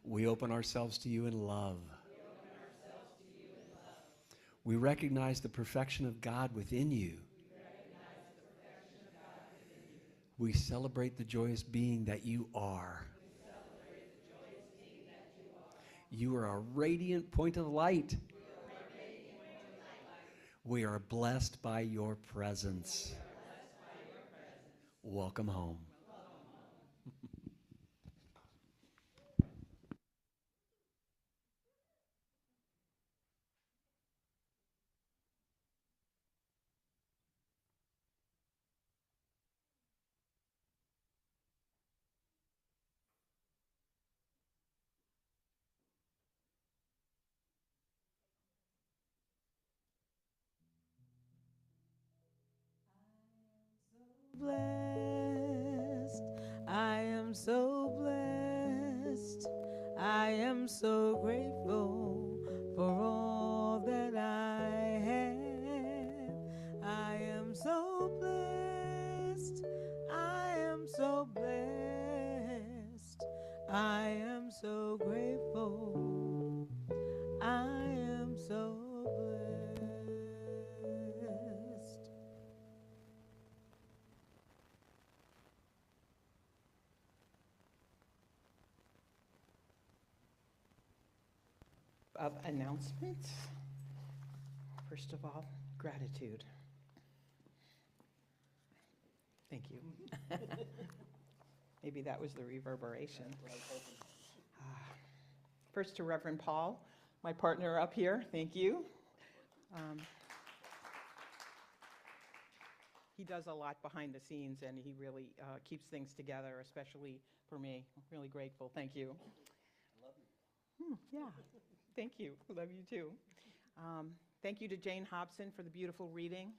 We open ourselves to you in love. We recognize the perfection of God within you. We celebrate the joyous being that you are. You are a radiant point of light. We are blessed by your presence. Welcome home. Blessed, I am so blessed. I am so grateful for all that I have. I am so blessed. I am so blessed. I am so grateful. I am so blessed. Of announcements. First of all, gratitude. Thank you. Maybe that was the reverberation. First to Reverend Paul, my partner up here. Thank you. He does a lot behind the scenes, and he really keeps things together, especially for me. I'm really grateful. Thank you. I love you. Yeah. Thank you. Love you too. Thank you to Jane Hobson for the beautiful reading,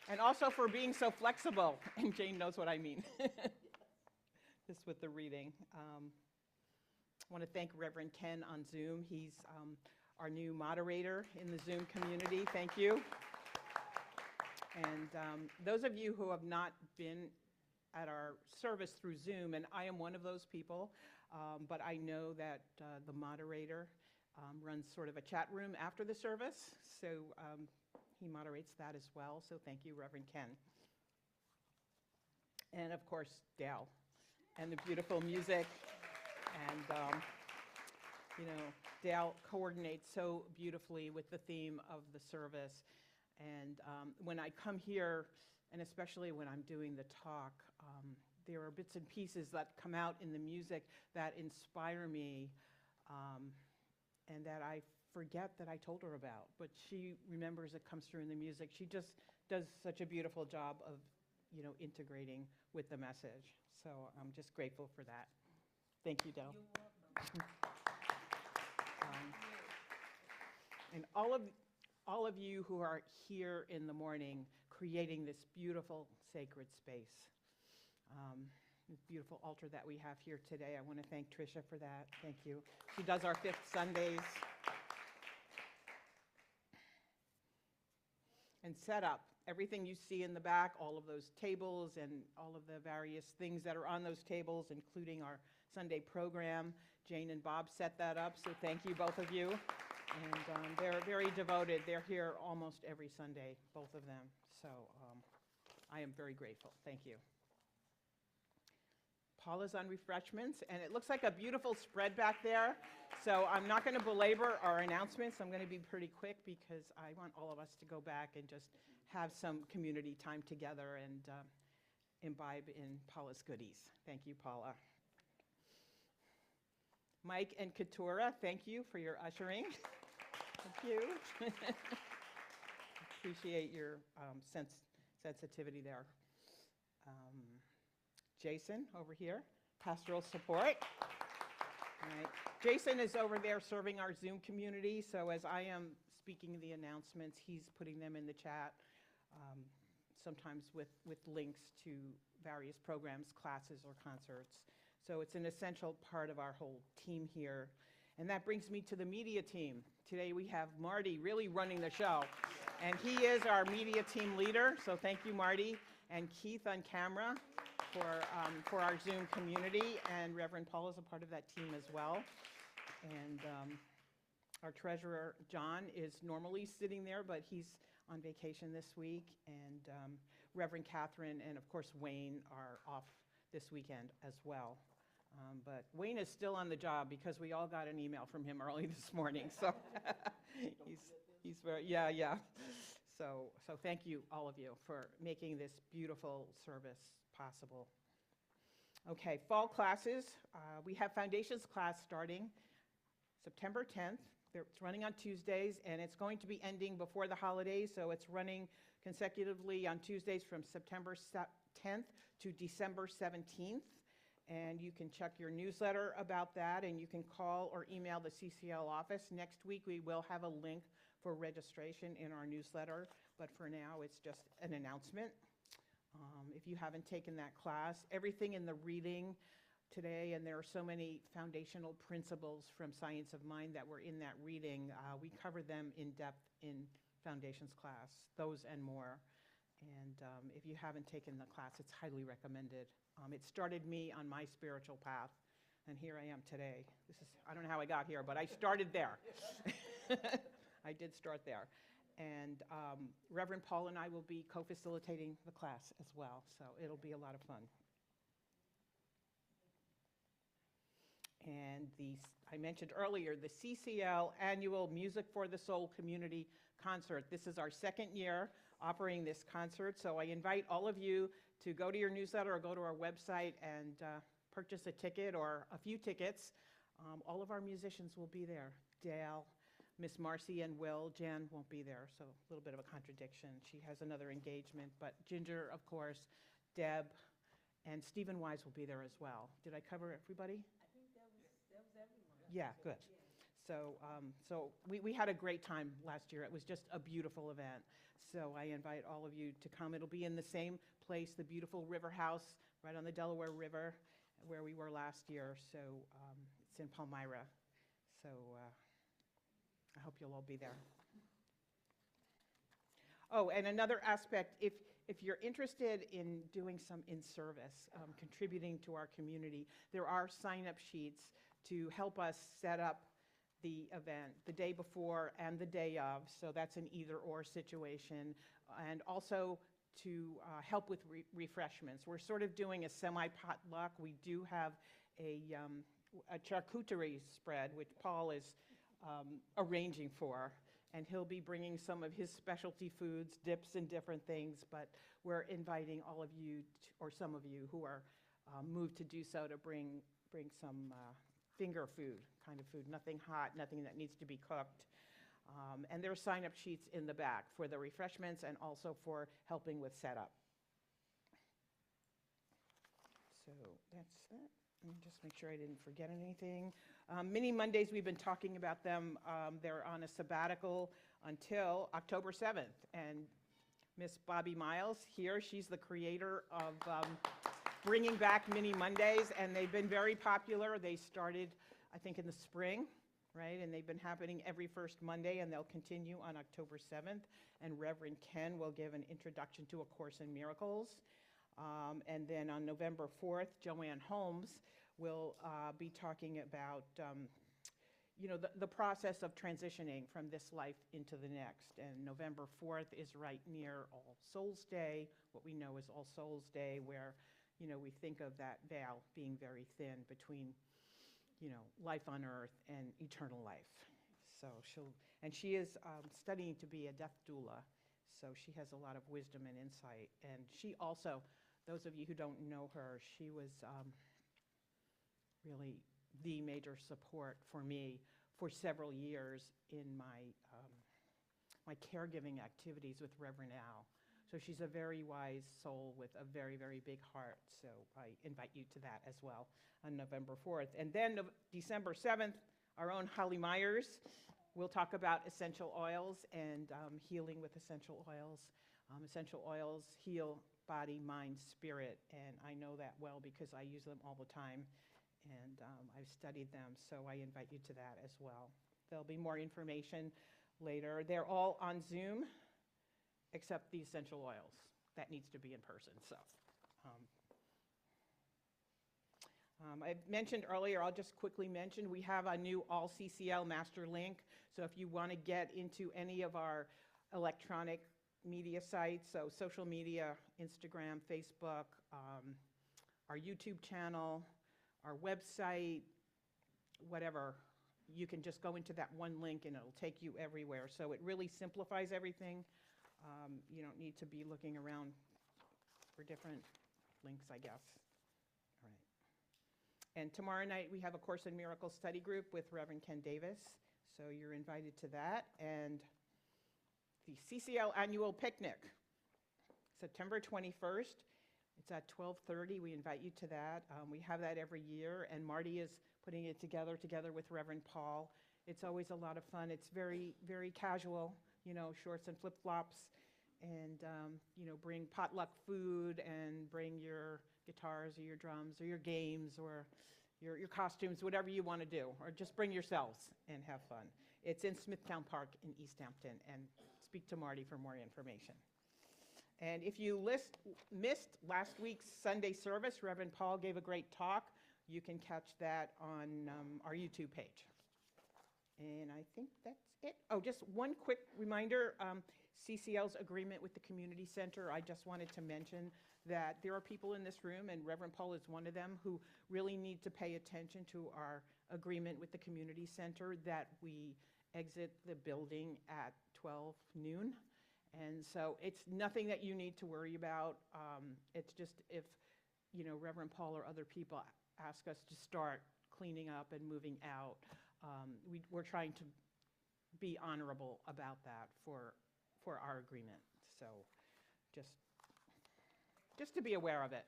and also for being so flexible. And Jane knows what I mean. Just with the reading. I want to thank Reverend Ken on Zoom. He's our new moderator in the Zoom community. Thank you. And those of you who have not been at our service through Zoom, and I am one of those people, but I know that the moderator runs sort of a chat room after the service, so he moderates that as well. So thank you, Reverend Ken. And of course, Daille, and the beautiful music. And Daille coordinates so beautifully with the theme of the service. And when I come here, and especially when I'm doing the talk, there are bits and pieces that come out in the music that inspire me, and that I forget that I told her about. But she remembers it comes through in the music. She just does such a beautiful job of, integrating with the message. So I'm just grateful for that. Thank you, Daille. You're welcome. And all of you who are here in the morning creating this beautiful sacred space. This beautiful altar that we have here today. I want to thank Tricia for that. Thank you. She does our fifth Sundays. And set up. Everything you see in the back, all of those tables and all of the various things that are on those tables, including our Sunday program. Jane and Bob set that up, so thank you, both of you. And they're very devoted. They're here almost every Sunday, both of them. So I am very grateful. Thank you. Paula's on refreshments, and it looks like a beautiful spread back there. So I'm not going to belabor our announcements. I'm going to be pretty quick because I want all of us to go back and just have some community time together and imbibe in Paula's goodies. Thank you, Paula. Mike and Keturah, thank you for your ushering. Thank you. Appreciate your sensitivity there. Jason over here, pastoral support. All right. Jason is over there serving our Zoom community, so as I am speaking the announcements, he's putting them in the chat, sometimes with links to various programs, classes, or concerts. So it's an essential part of our whole team here. And that brings me to the media team. Today we have Marty really running the show. And he is our media team leader, so thank you, Marty. And Keith on camera for our Zoom community, and Reverend Paul is a part of that team as well. And Our treasurer, John, is normally sitting there, but he's on vacation this week. And Reverend Catherine and, of course, Wayne are off this weekend as well. But Wayne is still on the job because we all got an email from him early this morning. So he's very, yeah. So thank you, all of you, for making this beautiful service possible. Okay, fall classes. We have foundations class starting September 10th. It's running on Tuesdays, and it's going to be ending before the holidays, so it's running consecutively on Tuesdays from September 10th to December 17th. And you can check your newsletter about that, and you can call or email the CCL office. Next week, we will have a link for registration in our newsletter, but for now, it's just an announcement. If you haven't taken that class, everything in the reading today, and there are so many foundational principles from Science of Mind that were in that reading, we covered them in depth in Foundations class, those and more. And if you haven't taken the class, it's highly recommended. It started me on my spiritual path, and here I am today. I don't know how I got here, but I started there. I did start there. And Reverend Paul and I will be co-facilitating the class as well, so it'll be a lot of fun. And I mentioned earlier, the CCL annual Music for the Soul Community Concert. This is our second year operating this concert, so I invite all of you to go to your newsletter or go to our website and purchase a ticket or a few tickets. All of our musicians will be there. Daille, Miss Marcy, and Will. Jan won't be there, so a little bit of a contradiction. She has another engagement, but Ginger, of course, Deb, and Stephen Wise will be there as well. Did I cover everybody? I think that was everyone. Yeah, good. So we had a great time last year. It was just a beautiful event. So I invite all of you to come. It'll be in the same place, the beautiful River House, right on the Delaware River, where we were last year. So it's in Palmyra. So I hope you'll all be there. Oh, and another aspect, if you're interested in doing some in-service, contributing to our community, there are sign-up sheets to help us set up the event the day before and the day of, so that's an either-or situation, and also to help with refreshments. We're sort of doing a semi-potluck. We do have a charcuterie spread, which Paul is arranging for, and he'll be bringing some of his specialty foods, dips and different things, but we're inviting all of you, or some of you who are moved to do so, to bring some finger food, kind of food, nothing hot, nothing that needs to be cooked. And there are sign-up sheets in the back for the refreshments and also for helping with setup. So that's that. Let me just make sure I didn't forget anything. Mini Mondays, we've been talking about them. They're on a sabbatical until October 7th. And Miss Bobby Miles here, she's the creator of bringing back Mini Mondays, and they've been very popular. They started, I think, in the spring, right? And they've been happening every first Monday, and they'll continue on October 7th. And Reverend Ken will give an introduction to A Course in Miracles. And then on November 4th, Joanne Holmes will be talking about, the process of transitioning from this life into the next. And November 4th is right near All Souls Day, what we know as All Souls Day, where, we think of that veil being very thin between, life on earth and eternal life. So she is studying to be a death doula, so she has a lot of wisdom and insight. And she also, those of you who don't know her, she was really the major support for me for several years in my caregiving activities with Reverend Al. So she's a very wise soul with a very, very big heart. So I invite you to that as well on November 4th. And then December 7th, our own Holly Myers will talk about essential oils and healing with essential oils. Essential oils heal body, mind, spirit, and I know that well because I use them all the time, and I've studied them, so I invite you to that as well. There'll be more information later. They're all on Zoom, except the essential oils. That needs to be in person, so. I mentioned earlier, I'll just quickly mention, we have a new All CCL master link So if you want to get into any of our electronic media sites, so social media, Instagram, Facebook, our YouTube channel, our website, whatever, you can just go into that one link and it'll take you everywhere. So it really simplifies everything. You don't need to be looking around for different links, I guess. All right. And tomorrow night we have a Course in Miracles study group with Reverend Ken Davis. So you're invited to that. And the CCL annual picnic, September 21st. It's at 12:30. We invite you to that. We have that every year, and Marty is putting it together with Reverend Paul. It's always a lot of fun. It's very, very casual, shorts and flip-flops, and, bring potluck food and bring your guitars or your drums or your games or your costumes, whatever you want to do, or just bring yourselves and have fun. It's in Smithtown Park in East Hampton, and speak to Marty for more information. And if you missed last week's Sunday service, Reverend Paul gave a great talk. You can catch that on our YouTube page. And I think that's it. Oh, just one quick reminder, CCL's agreement with the community center. I just wanted to mention that there are people in this room, and Reverend Paul is one of them, who really need to pay attention to our agreement with the community center that we exit the building at 12 noon. And so it's nothing that you need to worry about. It's just if, Reverend Paul or other people ask us to start cleaning up and moving out, we're trying to be honorable about that for our agreement. So just to be aware of it.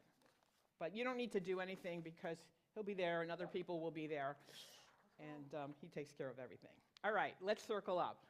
But you don't need to do anything because he'll be there and other people will be there. And he takes care of everything. All right, let's circle up.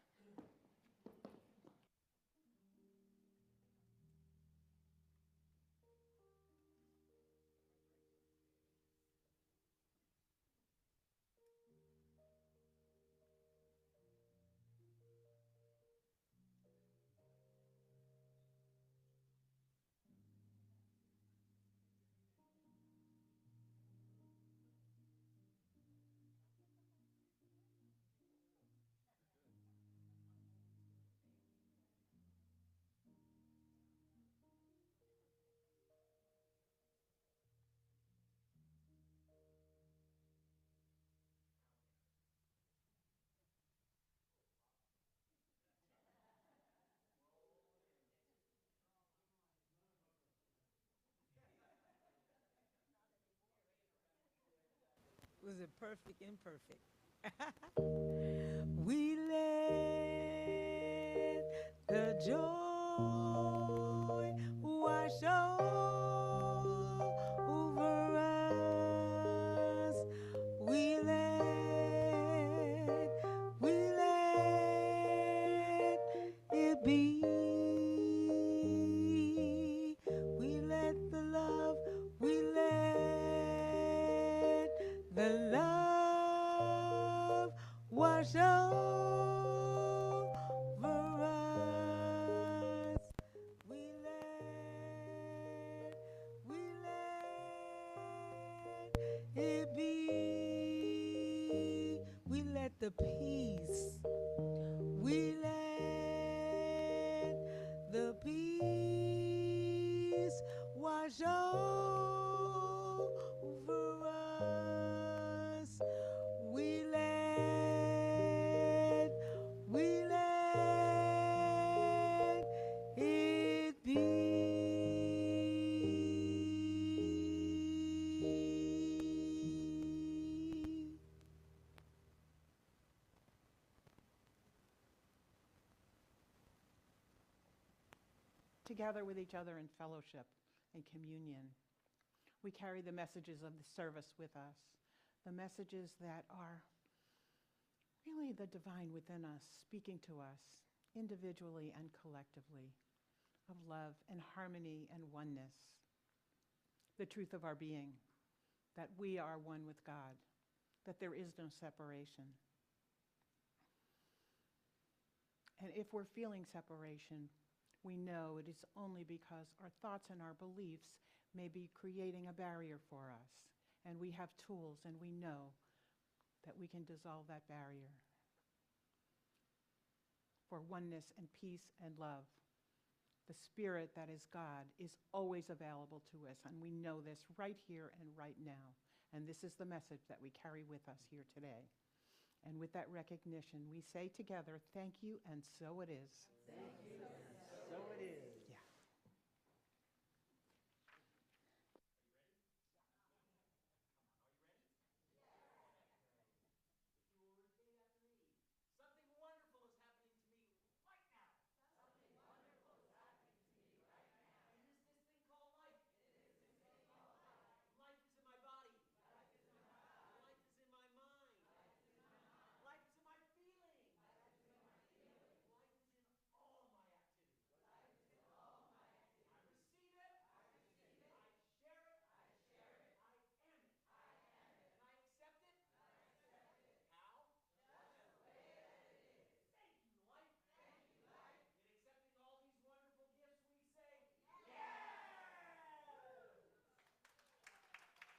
Was it perfect, imperfect? We let the joy wash over us. We let it be. We let the love, we let the love wash over us. We let it be. We let the peace. We let the peace wash over us. We let it be. Together with each other in fellowship and communion, we carry the messages of the service with us, the messages that are really the divine within us, speaking to us individually and collectively, of love and harmony and oneness, the truth of our being, that we are one with God, that there is no separation. And if we're feeling separation, we know it is only because our thoughts and our beliefs may be creating a barrier for us. And we have tools, and we know that we can dissolve that barrier. for oneness and peace and love. The Spirit that is God is always available to us, and we know this right here and right now. And this is the message that we carry with us here today. And with that recognition, we say together, thank you, and so it is. Thank you.